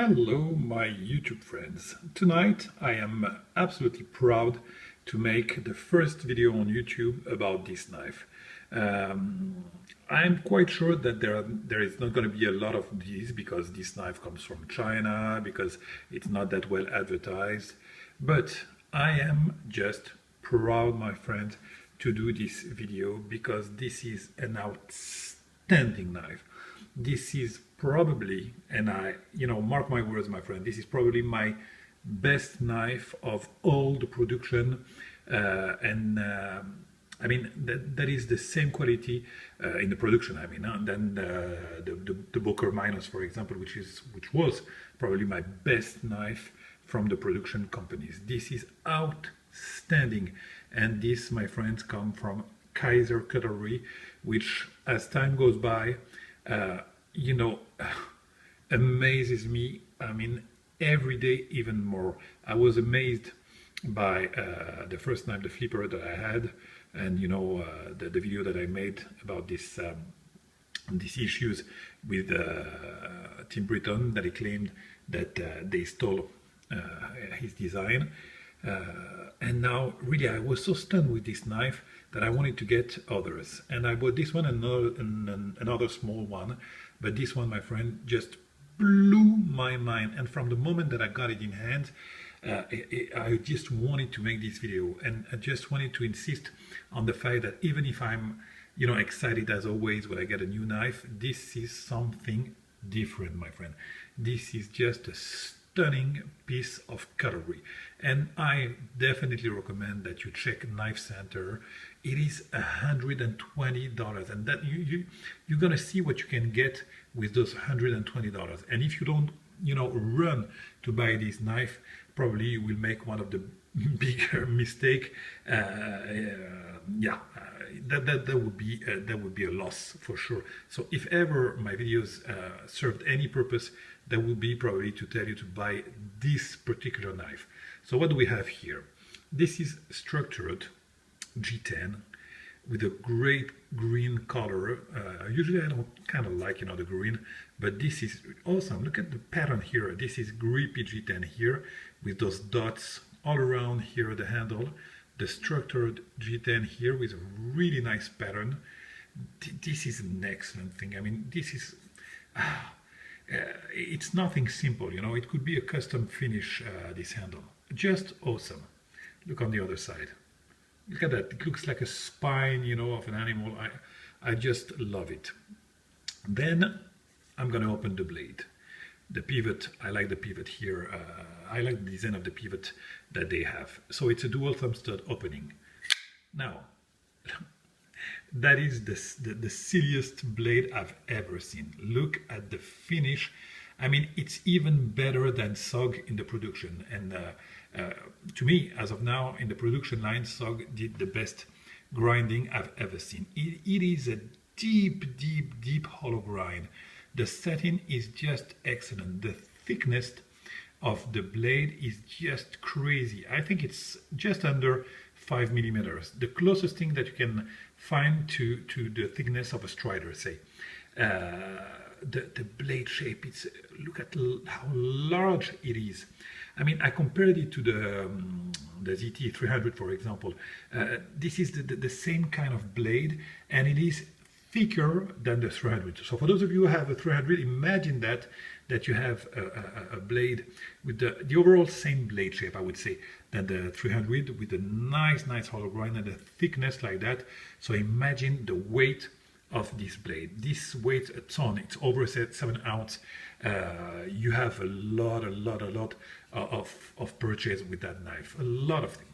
Hello my YouTube friends. Tonight I am absolutely proud to make the first video on YouTube about this knife. I'm quite sure that there is not going to be a lot of these because this knife comes from China, because it's not that well advertised. But I am just proud, my friend, to do this video because this is an outstanding knife. This is probably, and mark my words, my friend, this is probably my best knife of all the production, I mean that is the same quality in the production. I mean, than the Booker Minus, for example, which was probably my best knife from the production companies. This is outstanding, and this, my friends, come from KIZER Cutlery, which, as time goes by, amazes me. I mean, every day even more. I was amazed by the first knife, the flipper that I had, and the video that I made about this these issues with Tim Britton, that he claimed that they stole his design. And now, really, I was so stunned with this knife that I wanted to get others. And I bought this one and another small one. But this one, my friend, just blew my mind. And from the moment that I got it in hand, I just wanted to make this video. And I just wanted to insist on the fact that even if I'm, excited as always when I get a new knife, this is something different, my friend. This is just a stunning piece of cutlery, and I definitely recommend that you check Knife Center. It is $120, and that you're gonna see what you can get with those $120. And if you don't run to buy this knife, probably you will make one of the bigger mistake. That would be a loss for sure. So if ever my videos served any purpose, that would be probably to tell you to buy this particular knife. So what do we have here? This is structured G10 with a great green color. Usually I don't kind of like the green, but this is awesome. Look at the pattern here. This is grippy G10 here with those dots all around here, the handle. The structured G10 here with a really nice pattern. This is an excellent thing. I mean, this is it's nothing simple, it could be a custom finish, this handle. Just awesome. Look on the other side. Look at that. It looks like a spine, of an animal. I just love it. Then I'm going to open the blade. The pivot, I like the pivot here. I like the design of the pivot that they have. So it's a dual thumb stud opening. Now, that is the silliest blade I've ever seen. Look at the finish. I mean, it's even better than SOG in the production. And to me, as of now, in the production line, SOG did the best grinding I've ever seen. It is a deep, deep, deep hollow grind. The setting is just excellent. The thickness of the blade is just crazy. I think it's just under 5 millimeters. The closest thing that you can find to the thickness of a strider, say. The blade shape, look at how large it is. I mean, I compared it to the ZT 300, for example. This is the same kind of blade, and it is thicker than the 300. So for those of you who have a 300, imagine that you have a blade with the overall same blade shape, I would say, than the 300, with a nice hollow grind and a thickness like that. So imagine the weight of this blade. This weighs a ton. It's over 7 ounces. You have a lot of purchase with that knife. A lot of things.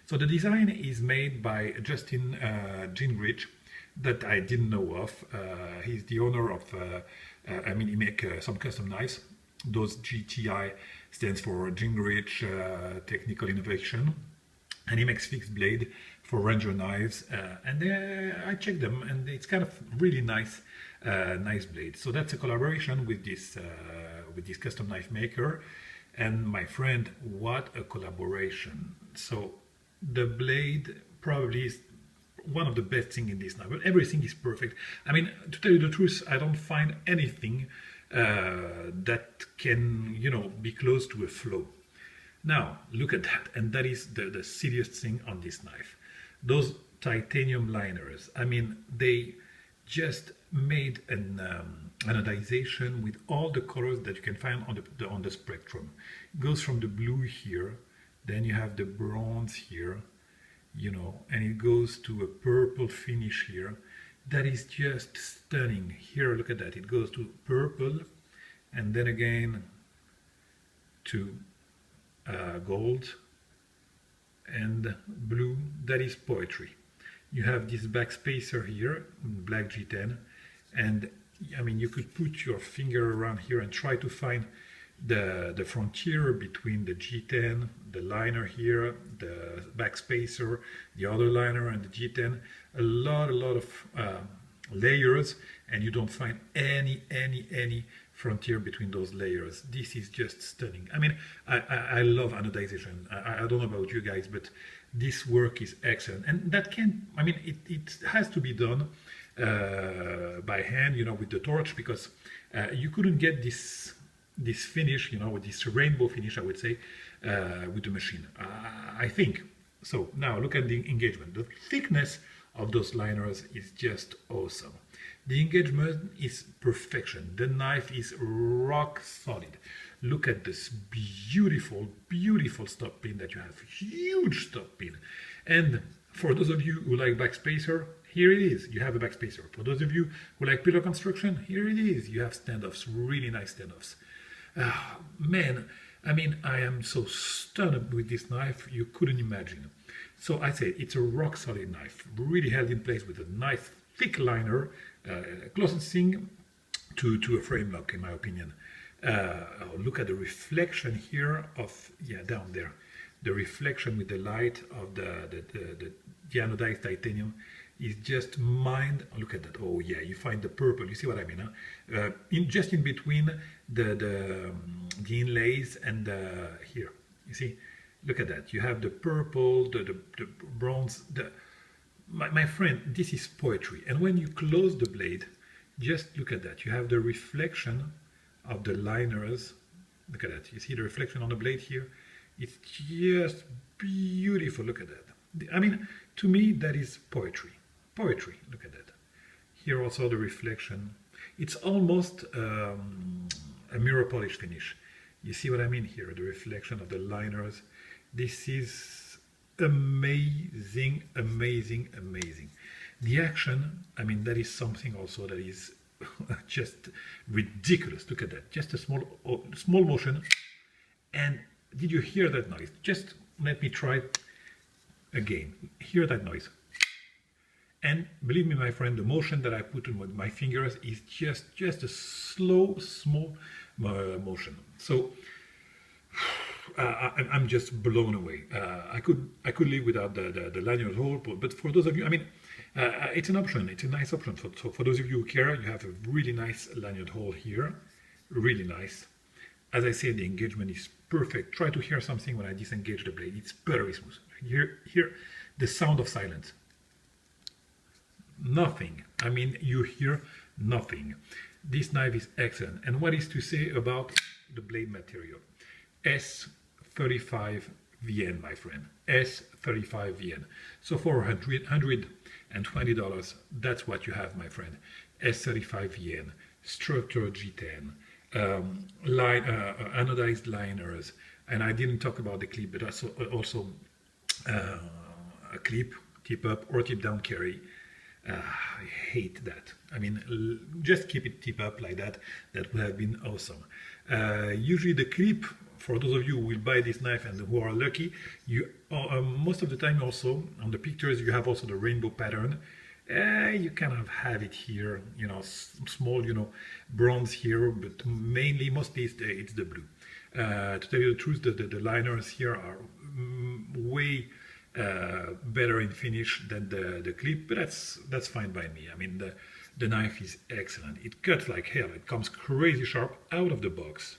So the design is made by Justin Gingrich, that I didn't know of. He's the owner of, he makes some custom knives. Those GTI stands for Gingrich Technical Innovation. And he makes fixed blade for Ranger knives. And I checked them, and it's kind of really nice, nice blade. So that's a collaboration with this custom knife maker. And my friend, what a collaboration. So the blade probably is one of the best things in this knife, but everything is perfect. I mean, to tell you the truth, I don't find anything that can, you know, be close to a flow. Now, look at that, and that is the serious thing on this knife. Those titanium liners, I mean, they just made an anodization with all the colors that you can find on the spectrum. It goes from the blue here, then you have the bronze here, you know, and it goes to a purple finish here. That is just stunning. Here, look at that. It goes to purple, and then again to gold and blue. That is poetry. You have this backspacer here, black G10, and I mean, you could put your finger around here and try to find the frontier between the G10, the liner here, the backspacer, the other liner, and the G10. A lot of layers, and you don't find any frontier between those layers. This is just stunning. I mean, I love anodization. I don't know about you guys, but this work is excellent, and that can, I mean, it has to be done by hand, you know, with the torch, because you couldn't get this finish, you know, with this rainbow finish, I would say, with the machine. I think so. Now look at the engagement. The thickness of those liners is just awesome. The engagement is perfection. The knife is rock solid. Look at this beautiful stop pin that you have. Huge stop pin. And for those of you who like backspacer, here it is. You have a backspacer. For those of you who like pillar construction, here it is. You have standoffs, really nice standoffs. Man, I mean, I am so stunned with this knife, you couldn't imagine. So I say it's a rock solid knife, really held in place with a nice thick liner, closest thing to a frame lock, in my opinion. Look at the reflection here of, yeah, down there. The reflection with the light of the anodized titanium is just mind. Look at that. Oh yeah, you find the purple. You see what I mean? Huh? Just in between the inlays and here. You see? Look at that. You have the purple, the bronze. My friend, this is poetry. And when you close the blade, just look at that. You have the reflection of the liners. Look at that. You see the reflection on the blade here? It's just beautiful. Look at that. I mean, to me, that is poetry. Poetry. Look at that. Here also the reflection. It's almost a mirror polish finish. You see what I mean here? The reflection of the liners. This is amazing, amazing, amazing. The action, I mean, that is something also that is just ridiculous. Look at that. Just a small motion. And did you hear that noise? Just let me try it again. Hear that noise. And believe me, my friend, the motion that I put with my fingers is just a slow, small motion. So I'm just blown away. I could live without the lanyard hole, but for those of you, I mean, it's an option. It's a nice option. So for those of you who care, you have a really nice lanyard hole here, really nice. As I said, the engagement is perfect. Try to hear something when I disengage the blade. It's buttery smooth. Hear the sound of silence. Nothing. I mean, you hear nothing. This knife is excellent. And what is to say about the blade material? S35 VN, my friend. S35 VN. So for $120, that's what you have, my friend. S35 VN, structured G10, anodized liners, and I didn't talk about the clip, but also a clip, tip up or tip down carry. I hate that. I mean, just keep it tip up like that. That would have been awesome. Usually the clip, for those of you who will buy this knife and who are lucky, you most of the time also on the pictures you have also the rainbow pattern. You kind of have it here, you know, small, you know, bronze here, but mostly it's the blue. To tell you the truth, the liners here are way better in finish than the clip, but that's fine by me. I mean, the knife is excellent. It cuts like hell. It comes crazy sharp out of the box.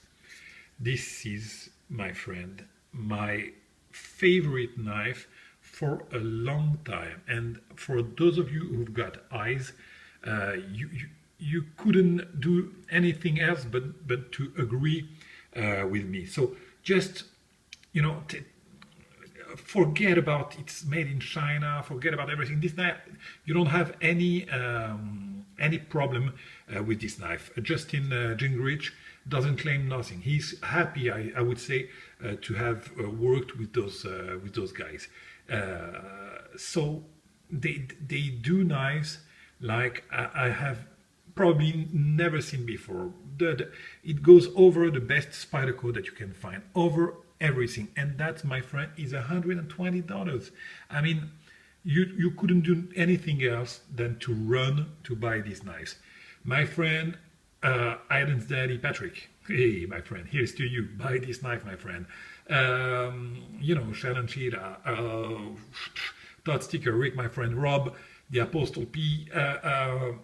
This is, my friend, my favorite knife for a long time. And for those of you who've got eyes, you couldn't do anything else but to agree with me. So just, you know, forget about it's made in China, forget about everything. This knife, you don't have any problem with this knife. Justin Gingrich doesn't claim nothing. He's happy, I would say, to have worked with those guys. So they do knives like I have probably never seen before. It goes over the best Spyderco that you can find, over everything, and that, my friend, is $120. I mean, you couldn't do anything else than to run to buy these knives. My friend, Iden's daddy Patrick, hey my friend, here's to you. Buy this knife, my friend. You know, Shannon Sheila, Todd Sticker, Rick, my friend, Rob, the Apostle P. I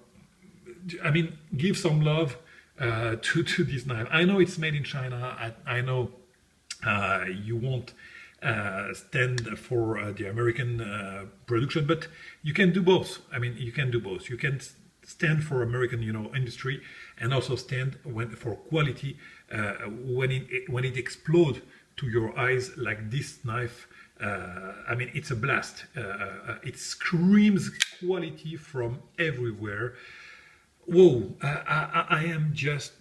mean, give some love to this knife. I know it's made in China. I know you won't stand for the American production, but you can do both. I mean, you can do both. You can stand for American, you know, industry, and also stand for quality when it explodes to your eyes like this knife. I mean, it's a blast. It screams quality from everywhere. Whoa, I am just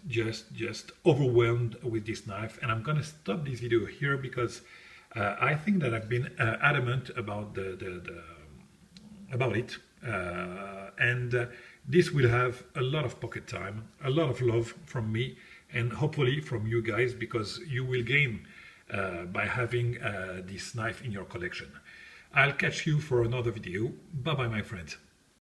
overwhelmed with this knife, and I'm gonna stop this video here because I think that I've been adamant about about it, and this will have a lot of pocket time, a lot of love from me, and hopefully from you guys, because you will gain by having this knife in your collection. I'll catch you for another video. Bye bye, my friends.